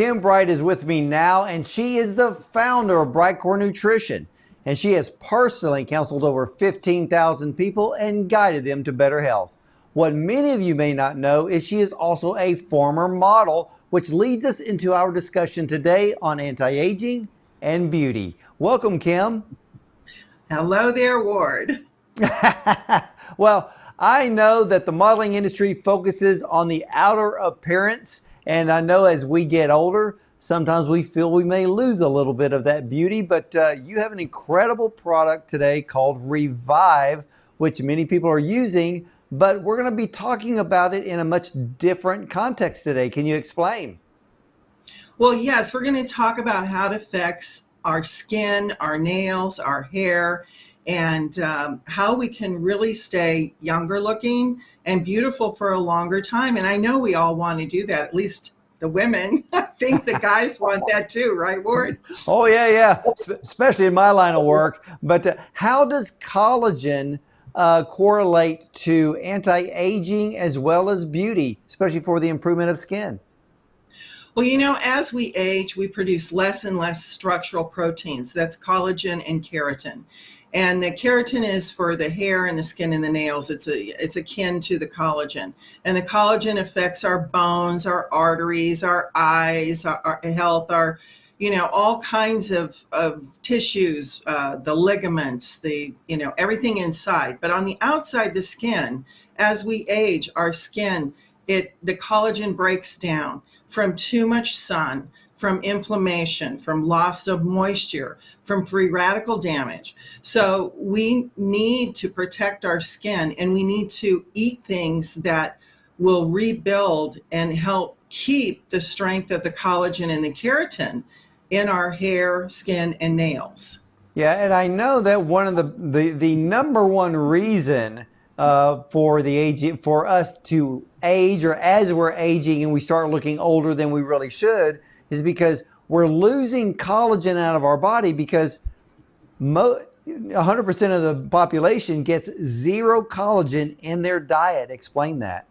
Kim Bright is with me now, and she is the founder of Bright Core Nutrition. And she has personally counseled over 15,000 people and guided them to better health. What many of you may not know is she is also a former model, which leads us into our discussion today on anti-aging and beauty. Welcome, Kim. Hello there, Ward. Well, I know that the modeling industry focuses on the outer appearance, and I know as we get older, sometimes we feel we may lose a little bit of that beauty, but you have an incredible product today called Revive, which many people are using, but we're going to be talking about it in a much different context today. Can you explain? Well, yes, we're going to talk about how it affects our skin, our nails, our hair, and how we can really stay younger looking and beautiful for a longer time. And I know we all want to do that, at least the women. I think the guys want that too, right, Ward? Oh, yeah. Especially in my line of work. But how does collagen correlate to anti-aging as well as beauty, especially for the improvement of skin? Well, you know, as we age, we produce less and less structural proteins. That's collagen and keratin. And the keratin is for the hair and the skin and the nails. It's akin to the collagen. And the collagen affects our bones, our arteries, our eyes, our health, all kinds of tissues, the ligaments, everything inside. But on the outside, the skin, as we age, our skin, the collagen breaks down from too much sun, from inflammation, from loss of moisture, from free radical damage. So we need to protect our skin, and we need to eat things that will rebuild and help keep the strength of the collagen and the keratin in our hair, skin, and nails. Yeah, and I know that one of the number one reason for us to age, or as we're aging and we start looking older than we really should, is because we're losing collagen out of our body, because 100% of the population gets zero collagen in their diet. Explain that.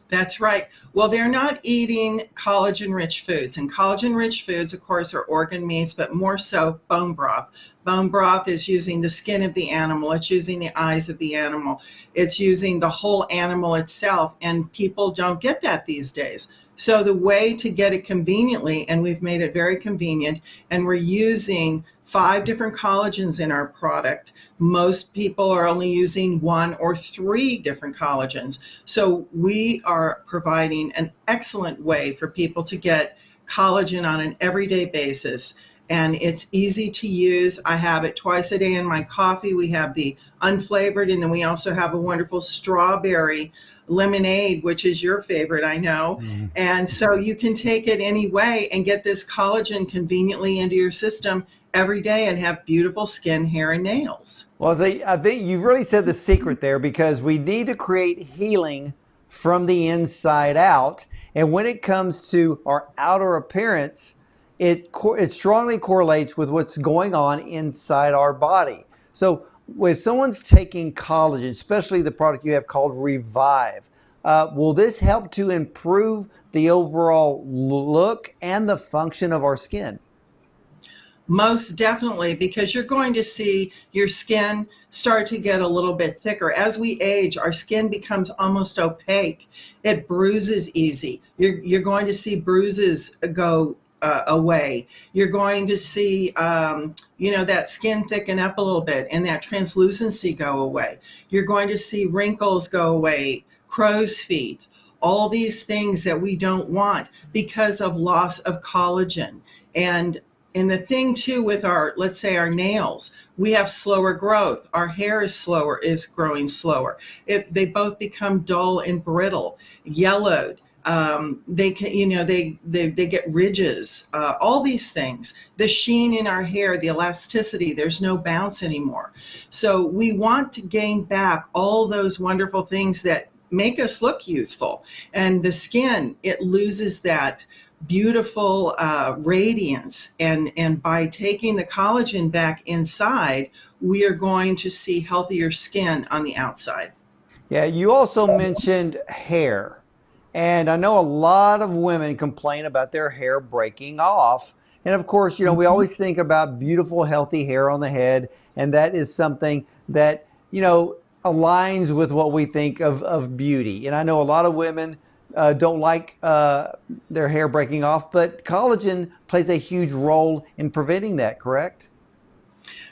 That's right. Well, they're not eating collagen-rich foods. And collagen-rich foods, of course, are organ meats, but more so bone broth. Bone broth is using the skin of the animal. It's using the eyes of the animal. It's using the whole animal itself. And people don't get that these days. So the way to get it conveniently, and we've made it very convenient, and we're using 5 different collagens in our product. Most people are only using 1 or 3 different collagens. So we are providing an excellent way for people to get collagen on an everyday basis. And it's easy to use. I have it twice a day in my coffee. We have the unflavored, and then we also have a wonderful strawberry lemonade, which is your favorite, I know. And so you can take it any way and get this collagen conveniently into your system every day and have beautiful skin, hair, and nails. Well, I think you've really said the secret there, because we need to create healing from the inside out. And when it comes to our outer appearance, it strongly correlates with what's going on inside our body. So if someone's taking collagen, especially the product you have called Revive, will this help to improve the overall look and the function of our skin? Most definitely, because you're going to see your skin start to get a little bit thicker. As we age, our skin becomes almost opaque. It bruises easy. You're going to see bruises go away. You're going to see, that skin thicken up a little bit and that translucency go away. You're going to see wrinkles go away, crow's feet, all these things that we don't want because of loss of collagen. And the thing too with let's say our nails, we have slower growth. Our hair is growing slower. They both become dull and brittle, yellowed. They can, they get ridges, all these things, the sheen in our hair, the elasticity, there's no bounce anymore. So we want to gain back all those wonderful things that make us look youthful. And the skin, it loses that beautiful radiance. And by taking the collagen back inside, we are going to see healthier skin on the outside. Yeah, you also mentioned hair. And I know a lot of women complain about their hair breaking off. And of course, we Mhm. always think about beautiful, healthy hair on the head. And that is something that, aligns with what we think of beauty. And I know a lot of women don't like their hair breaking off, but collagen plays a huge role in preventing that, correct?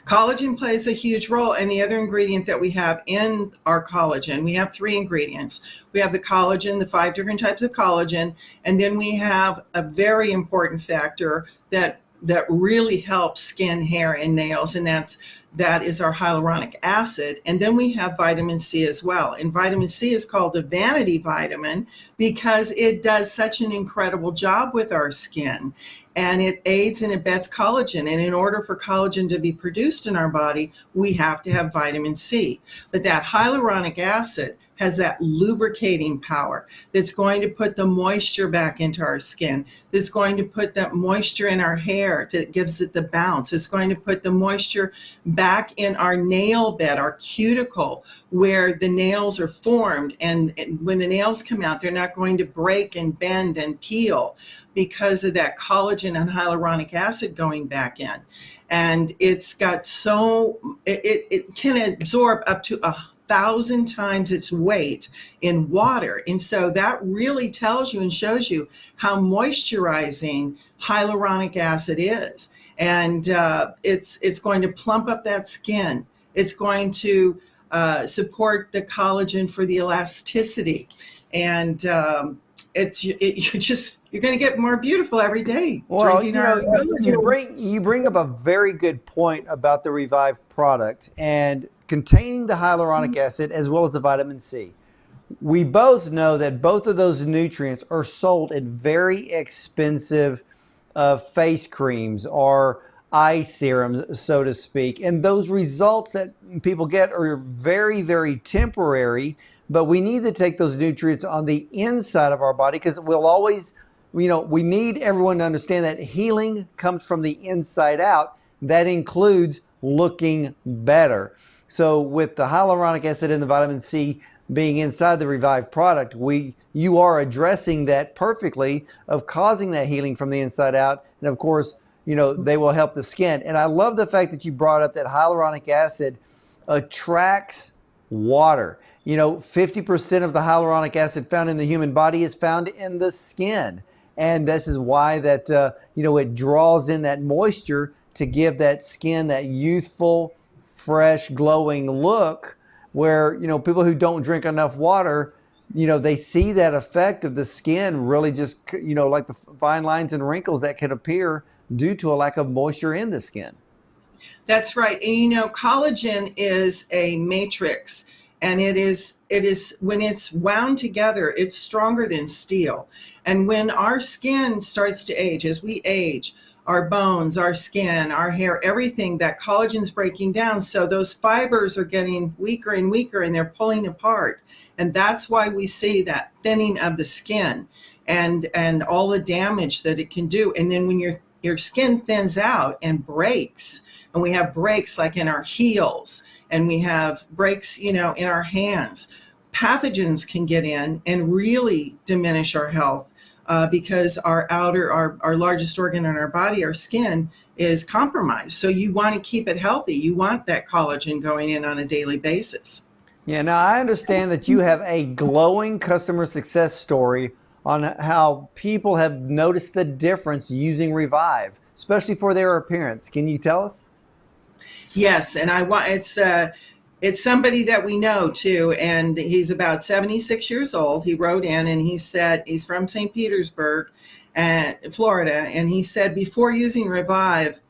Collagen plays a huge role. And the other ingredient that we have in our collagen, we have three ingredients. We have the collagen, the five different types of collagen, and then we have a very important factor that really helps skin, hair, and nails, and that is our hyaluronic acid. And then we have vitamin C as well. And vitamin C is called the vanity vitamin because it does such an incredible job with our skin. And it aids and abets collagen. And in order for collagen to be produced in our body, we have to have vitamin C. But that hyaluronic acid has that lubricating power that's going to put the moisture back into our skin, that's going to put that moisture in our hair that gives it the bounce. It's going to put the moisture back in our nail bed, our cuticle, where the nails are formed. And when the nails come out, they're not going to break and bend and peel because of that collagen and hyaluronic acid going back in. And it's got it can absorb up to 1,000 times its weight in water. And so that really tells you and shows you how moisturizing hyaluronic acid is. And it's going to plump up that skin. It's going to support the collagen for the elasticity. And you're going to get more beautiful every day Well, drinking our collagen. you bring up a very good point about the Revive product and containing the hyaluronic acid as well as the vitamin C. We both know that both of those nutrients are sold in very expensive face creams or eye serums, so to speak. And those results that people get are very, very temporary. But we need to take those nutrients on the inside of our body because we'll always, we need everyone to understand that healing comes from the inside out. That includes looking better. So with the hyaluronic acid and the vitamin C being inside the Revive product, you are addressing that perfectly of causing that healing from the inside out. And of course, they will help the skin. And I love the fact that you brought up that hyaluronic acid attracts water. 50% of the hyaluronic acid found in the human body is found in the skin. And this is why that, it draws in that moisture to give that skin that youthful, fresh, glowing look where, people who don't drink enough water, they see that effect of the skin really just, like the fine lines and wrinkles that can appear due to a lack of moisture in the skin. That's right. And collagen is a matrix, and it is when it's wound together, it's stronger than steel. And when our skin starts to age, as we age, our bones, our skin, our hair, everything, that collagen's breaking down. So those fibers are getting weaker and weaker and they're pulling apart. And that's why we see that thinning of the skin and all the damage that it can do. And then when your skin thins out and breaks, and we have breaks like in our heels, and we have breaks, in our hands, pathogens can get in and really diminish our health because our largest organ in our body, our skin, is compromised. So you want to keep it healthy. You want that collagen going in on a daily basis. Yeah, now I understand that you have a glowing customer success story on how people have noticed the difference using Revive, especially for their appearance. Can you tell us? Yes, and I want it's somebody that we know too, and he's about 76 years old. He wrote in and he said he's from St. Petersburg, Florida, and he said before using Revive,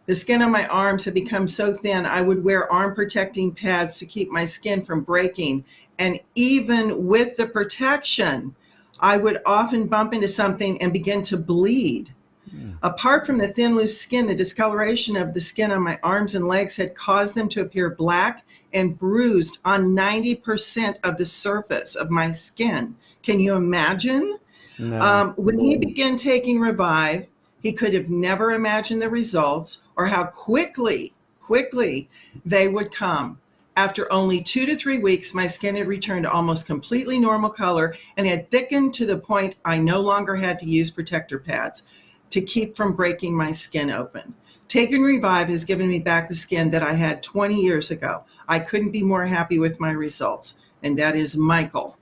the skin on my arms had become so thin I would wear arm protecting pads to keep my skin from breaking, and even with the protection, I would often bump into something and begin to bleed. Hmm. Apart from the thin, loose skin, the discoloration of the skin on my arms and legs had caused them to appear black and bruised on 90% of the surface of my skin. Can you imagine? No. When he began taking Revive, he could have never imagined the results or how quickly they would come. After only 2 to 3 weeks, my skin had returned to almost completely normal color and had thickened to the point I no longer had to use protector pads to keep from breaking my skin open. Take and Revive has given me back the skin that I had 20 years ago. I couldn't be more happy with my results. And that is Michael.